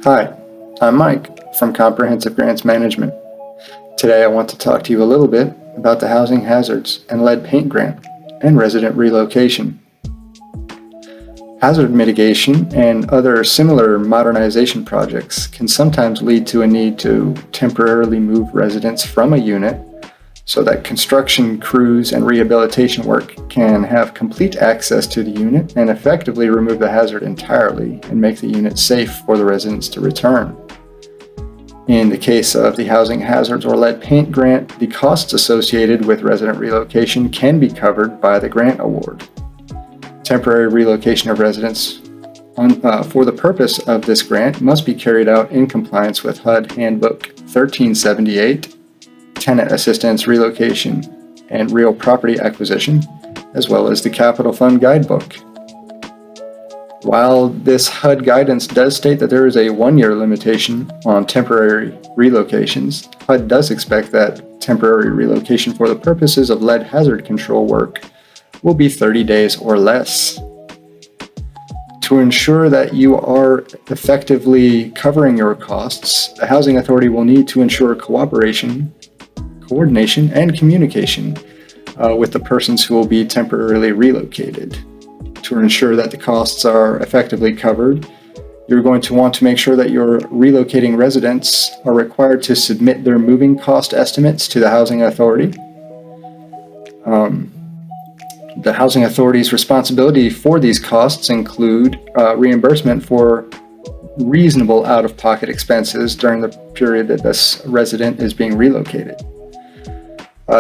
Hi, I'm Mike from Comprehensive Grants Management. Today I want to talk to you a little bit about the Housing Hazards and Lead Paint Grant and resident relocation. Hazard mitigation and other similar modernization projects can sometimes lead to a need to temporarily move residents from a unit so that construction crews and rehabilitation work can have complete access to the unit and effectively remove the hazard entirely and make the unit safe for the residents to return. In the case of the Housing Hazards or Lead Paint Grant, the costs associated with resident relocation can be covered by the grant award. Temporary relocation of residents for the purpose of this grant must be carried out in compliance with HUD Handbook 1378, Tenant Assistance Relocation and Real Property Acquisition, as well as the Capital Fund Guidebook. While this HUD guidance does state that there is a 1-year limitation on temporary relocations, HUD does expect that temporary relocation for the purposes of lead hazard control work will be 30 days or less. To ensure that you are effectively covering your costs, the Housing Authority will need to ensure coordination, and communication with the persons who will be temporarily relocated. To ensure that the costs are effectively covered, you're going to want to make sure that your relocating residents are required to submit their moving cost estimates to the Housing Authority. The Housing Authority's responsibility for these costs include reimbursement for reasonable out-of-pocket expenses during the period that this resident is being relocated.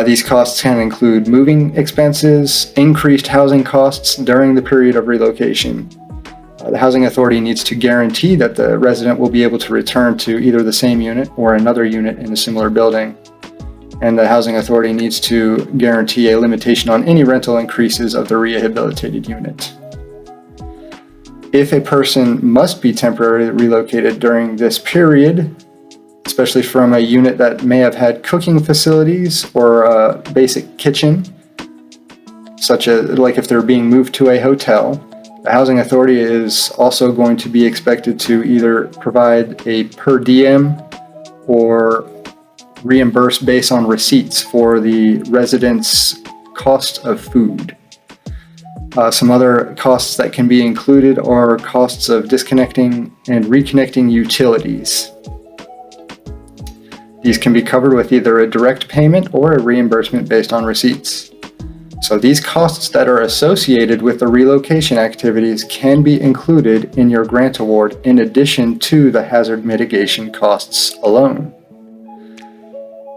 These costs can include moving expenses, increased housing costs during the period of relocation. The Housing Authority needs to guarantee that the resident will be able to return to either the same unit or another unit in a similar building. And the Housing Authority needs to guarantee a limitation on any rental increases of the rehabilitated unit. If a person must be temporarily relocated during this period, especially from a unit that may have had cooking facilities or a basic kitchen, such as like if they're being moved to a hotel, the Housing Authority is also going to be expected to either provide a per diem or reimburse based on receipts for the residents' cost of food. Some other costs that can be included are costs of disconnecting and reconnecting utilities. These can be covered with either a direct payment or a reimbursement based on receipts. So these costs that are associated with the relocation activities can be included in your grant award in addition to the hazard mitigation costs alone.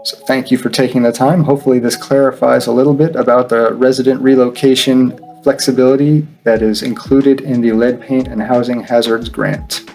So thank you for taking the time. Hopefully this clarifies a little bit about the resident relocation flexibility that is included in the Lead Paint and Housing Hazards Grant.